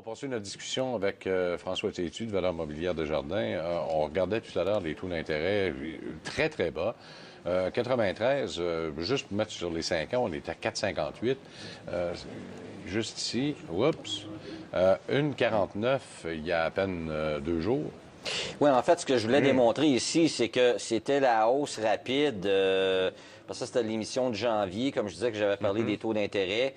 On poursuit notre discussion avec François Tétu de Valeurs mobilières Desjardins. On regardait tout à l'heure les taux d'intérêt très, très bas. 93, juste mettre sur les 5 ans, on est à 4,58. Juste ici, oups, 1,49 il y a à peine 2 jours. Oui, en fait, ce que je voulais démontrer ici, c'est que c'était la hausse rapide. Parce que c'était l'émission de janvier, comme je disais que j'avais parlé des taux d'intérêt.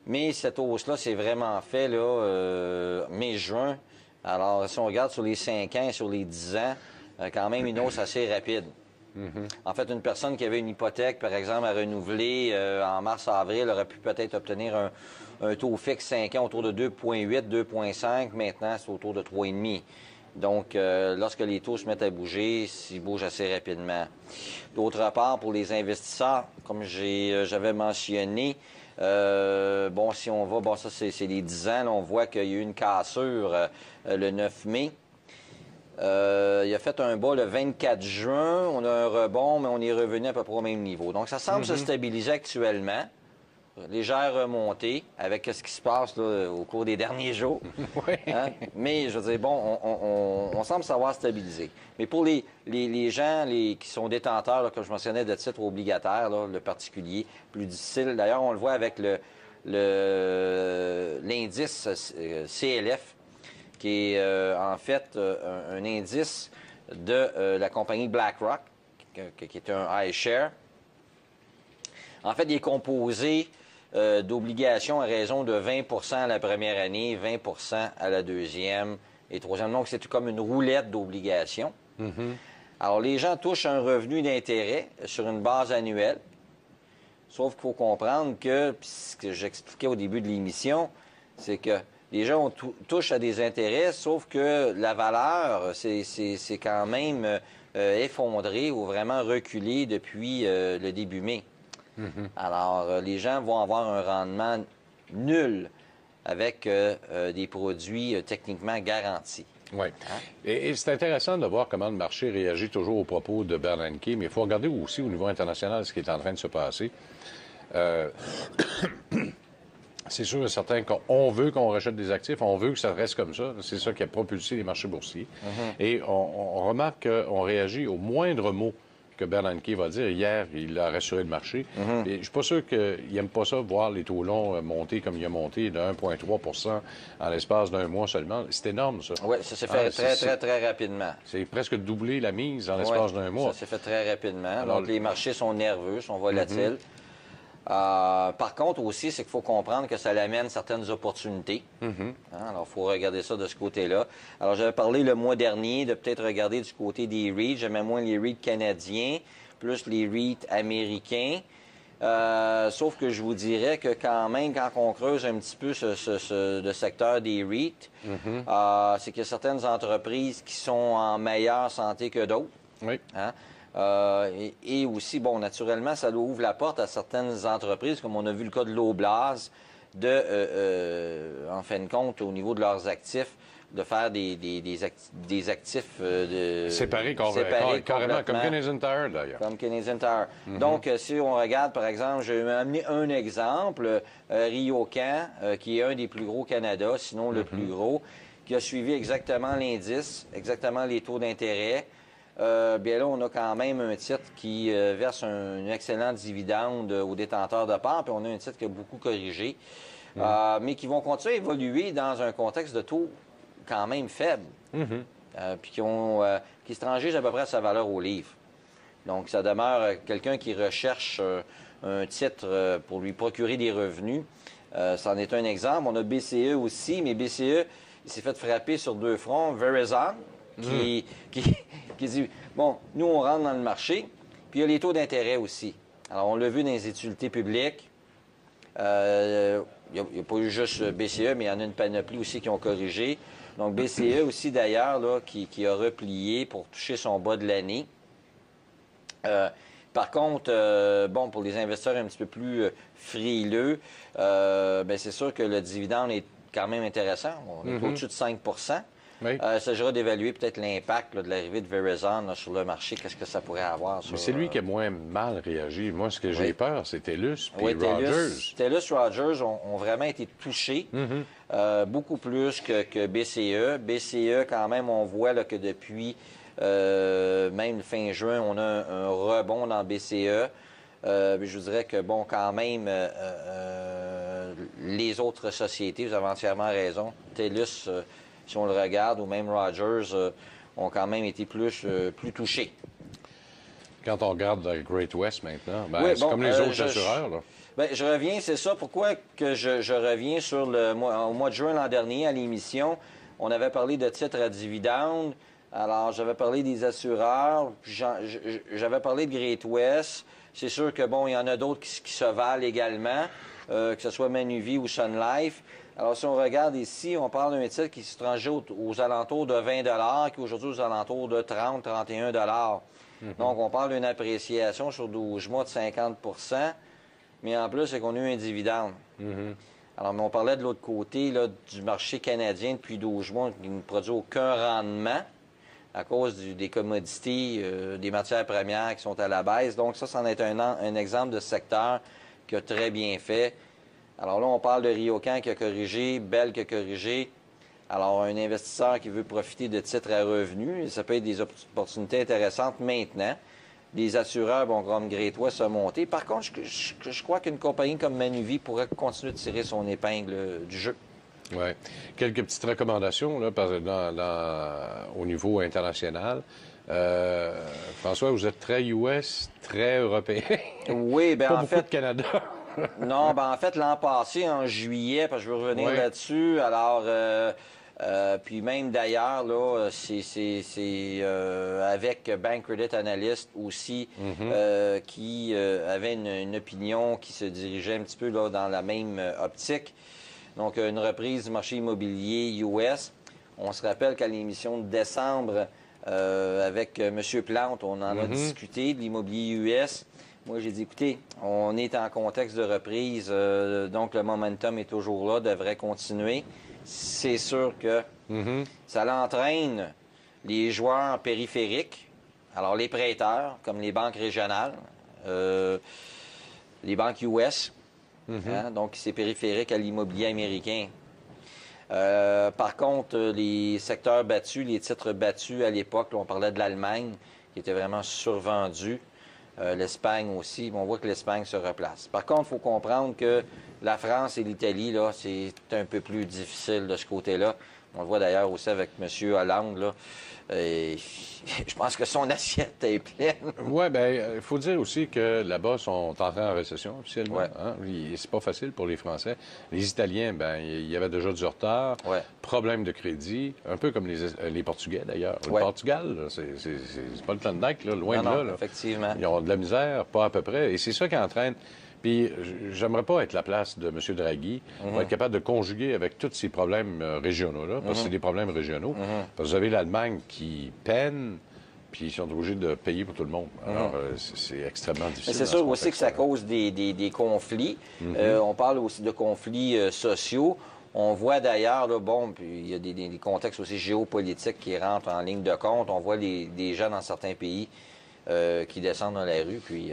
Mais cette hausse-là, c'est vraiment fait là, mai-juin. Alors, si on regarde sur les 5 ans et sur les 10 ans, quand même une hausse assez rapide. En fait, une personne qui avait une hypothèque, par exemple, à renouveler en mars-avril aurait pu peut-être obtenir un taux fixe 5 ans autour de 2,8, 2,5. Maintenant, c'est autour de 3,5. Donc, lorsque les taux se mettent à bouger, ils bougent assez rapidement. D'autre part, pour les investisseurs, comme j'avais mentionné, bon, si on va, bon, ça c'est les 10 ans, là, on voit qu'il y a eu une cassure le 9 mai. Il a fait un bas le 24 juin, on a un rebond, mais on est revenu à peu près au même niveau. Donc, ça semble se stabiliser actuellement. Légère remontée avec ce qui se passe là, au cours des derniers jours. Oui. Hein? Mais, je veux dire, bon, on semble savoir stabiliser. Mais pour les gens qui sont détenteurs, là, comme je mentionnais, de titres obligataires, là, le particulier, plus difficile. D'ailleurs, on le voit avec l'indice CLF, qui est en fait un indice de la compagnie BlackRock, qui est un iShare. En fait, il est composé d'obligations à raison de 20 à la première année, 20 à la deuxième et troisième. Donc, c'est comme une roulette d'obligations. Alors, les gens touchent un revenu d'intérêt sur une base annuelle. Sauf qu'il faut comprendre que, puis ce que j'expliquais au début de l'émission, c'est que les gens touchent à des intérêts, sauf que la valeur, c'est quand même effondré ou vraiment reculé depuis le début mai. Alors, les gens vont avoir un rendement nul avec des produits techniquement garantis. Oui. Hein? Et c'est intéressant de voir comment le marché réagit toujours aux propos de Bernanke, mais il faut regarder aussi au niveau international ce qui est en train de se passer. C'est sûr et certain qu'on veut qu'on rachète des actifs, on veut que ça reste comme ça. C'est ça qui a propulsé les marchés boursiers. Et on remarque qu'on réagit au moindre mot que Bernanke va dire. Hier, il a rassuré le marché. Et je ne suis pas sûr qu'il n'aime pas ça, voir les taux longs monter comme il a monté de 1,3 en l'espace d'un mois seulement. C'est énorme, ça. Oui, ça s'est fait très rapidement. C'est presque doubler la mise en l'espace d'un mois. Ça s'est fait très rapidement. Alors, donc, les marchés sont nerveux, sont volatiles. Par contre, aussi, c'est qu'il faut comprendre que ça amène certaines opportunités. Alors, il faut regarder ça de ce côté-là. Alors, j'avais parlé le mois dernier de peut-être regarder du côté des REIT. J'aimais moins les REIT canadiens, plus les REIT américains. Sauf que je vous dirais que quand même, quand on creuse un petit peu le secteur des REIT, c'est qu'il y a certaines entreprises qui sont en meilleure santé que d'autres. Oui. Hein? Et aussi, bon, naturellement, ça ouvre la porte à certaines entreprises, comme on a vu le cas de l'Oblast, en fin de compte, au niveau de leurs actifs, de faire des actifs séparés carrément, comme Canadian Tire, d'ailleurs. Comme Canadian Tire. Donc, si on regarde, par exemple, je vais amener un exemple, Ryokan, qui est un des plus gros au Canada, sinon le plus gros, qui a suivi exactement l'indice, exactement les taux d'intérêt. Bien là, on a quand même un titre qui verse un excellent dividende aux détenteurs de parts, puis on a un titre qui a beaucoup corrigé, mais qui vont continuer à évoluer dans un contexte de taux quand même faible, puis qui se transige à peu près à sa valeur au livre. Donc, ça demeure quelqu'un qui recherche un titre pour lui procurer des revenus. C'en est un exemple. On a BCE aussi, mais BCE, il s'est fait frapper sur deux fronts. Verizon, qui dit, bon, nous, on rentre dans le marché, puis il y a les taux d'intérêt aussi. Alors, on l'a vu dans les utilités publiques. Il n'y a pas eu juste BCE, mais il y en a une panoplie aussi qui ont corrigé. Donc, BCE aussi, d'ailleurs, là, qui a replié pour toucher son bas de l'année. Par contre, bon, pour les investisseurs un petit peu plus frileux, c'est sûr que le dividende est quand même intéressant. On est au-dessus de 5 %. Oui. Il s'agira d'évaluer peut-être l'impact de l'arrivée de Verizon là, sur le marché. Qu'est-ce que ça pourrait avoir sur... Mais c'est lui qui a moins mal réagi. Moi, ce que j'ai peur, c'est TELUS puis Rogers. TELUS, Rogers ont vraiment été touchés, beaucoup plus que BCE. BCE, quand même, on voit là, que depuis même fin juin, on a un rebond dans BCE. Je vous dirais que, bon, quand même, les autres sociétés, vous avez entièrement raison. TELUS, si on le regarde, ou même Rogers, ont quand même été plus touchés. Quand on regarde Great West maintenant, c'est bon, comme les autres assureurs. Là. Je reviens, c'est ça. Pourquoi que je reviens sur au mois de juin l'an dernier à l'émission, on avait parlé de titres à dividendes. Alors, j'avais parlé des assureurs, j'avais parlé de Great West. C'est sûr que, bon, il y en a d'autres qui se valent également, que ce soit Manuvie ou Sun Life. Alors, si on regarde ici, on parle d'un titre qui se tranchait aux alentours de 20 qui est aujourd'hui aux alentours de 30-31 Donc, on parle d'une appréciation sur 12 mois de 50 mais en plus, c'est qu'on a eu un dividende. Alors, mais on parlait de l'autre côté là, du marché canadien depuis 12 mois qui ne produit aucun rendement à cause des commodités, des matières premières qui sont à la baisse. Donc, ça, c'en est un exemple de secteur qui a très bien fait. Alors là, on parle de Ryokan qui a corrigé, Bell qui a corrigé. Alors, un investisseur qui veut profiter de titres à revenus, ça peut être des opportunités intéressantes maintenant. Les assureurs, bon, comme Great West a monté. Par contre, je crois qu'une compagnie comme Manuvie pourrait continuer de tirer son épingle du jeu. Oui. Quelques petites recommandations là, au niveau international. François, vous êtes très US, très européen. Oui, bien en fait... beaucoup de Canada. Non, en fait, l'an passé, en juillet, parce que je veux revenir là-dessus, alors... puis même d'ailleurs, là, c'est avec Bank Credit Analyst aussi qui avait une opinion qui se dirigeait un petit peu là, dans la même optique. Donc, une reprise du marché immobilier US. On se rappelle qu'à l'émission de décembre, avec M. Plante, on en a discuté de l'immobilier US. Moi, j'ai dit, écoutez, on est en contexte de reprise, donc le momentum est toujours là, devrait continuer. C'est sûr que ça l'entraîne les joueurs périphériques, alors les prêteurs, comme les banques régionales, les banques US, donc c'est périphérique à l'immobilier américain. Par contre, les secteurs battus, les titres battus à l'époque, on parlait de l'Allemagne, qui était vraiment survendu. L'Espagne aussi, on voit que l'Espagne se replace. Par contre, il faut comprendre que la France et l'Italie, là, c'est un peu plus difficile de ce côté-là. On le voit d'ailleurs aussi avec M. Hollande, là. Et je pense que son assiette est pleine. Oui, bien, il faut dire aussi que là-bas, sont entrés en récession officiellement. Ouais. Hein? C'est pas facile pour les Français. Les Italiens, bien, il y avait déjà du retard. Ouais. Problème de crédit, un peu comme les Portugais d'ailleurs. Ouais. Le Portugal, c'est pas le Klondike, là, loin Non, de là, là. effectivement. Ils ont de la misère, pas à peu près. Et c'est ça qui entraîne. Puis, j'aimerais pas être la place de M. Draghi pour être capable de conjuguer avec tous ces problèmes régionaux-là, parce que c'est des problèmes régionaux. Parce que vous avez l'Allemagne qui peine, puis ils sont obligés de payer pour tout le monde. Alors, c'est extrêmement difficile. C'est sûr aussi que ça cause des conflits. On parle aussi de conflits sociaux. On voit d'ailleurs, là, bon, puis il y a des contextes aussi géopolitiques qui rentrent en ligne de compte. On voit des gens dans certains pays qui descendent dans la rue, puis...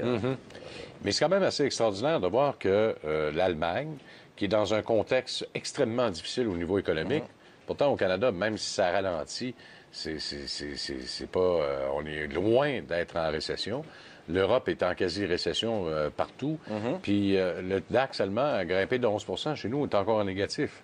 Mais c'est quand même assez extraordinaire de voir que l'Allemagne, qui est dans un contexte extrêmement difficile au niveau économique, pourtant au Canada, même si ça ralentit, c'est pas... on est loin d'être en récession. L'Europe est en quasi-récession partout. Puis le DAX allemand a grimpé de 11 %. Chez nous, on est encore en négatif.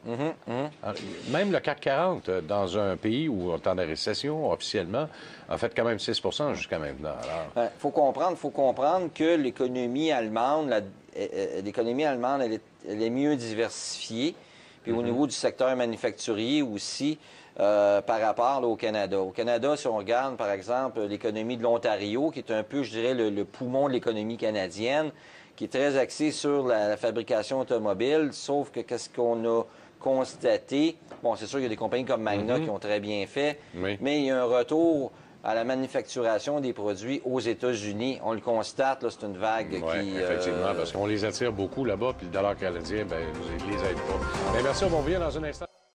Alors, même le CAC 40, dans un pays où on est en récession officiellement, a fait quand même 6 % jusqu'à maintenant. Il faut comprendre que l'économie allemande, elle est mieux diversifiée. Puis au niveau du secteur manufacturier aussi, par rapport là, au Canada. Au Canada, si on regarde, par exemple, l'économie de l'Ontario, qui est un peu, je dirais, le poumon de l'économie canadienne, qui est très axée sur la fabrication automobile, sauf que qu'est-ce qu'on a constaté? Bon, c'est sûr qu'il y a des compagnies comme Magna qui ont très bien fait, mais il y a un retour à la manufacturation des produits aux États-Unis. On le constate, là, c'est une vague qui... effectivement, parce qu'on les attire beaucoup là-bas, puis le dollar canadien, bien, les aide pas. Bien, merci, on revient dans un instant.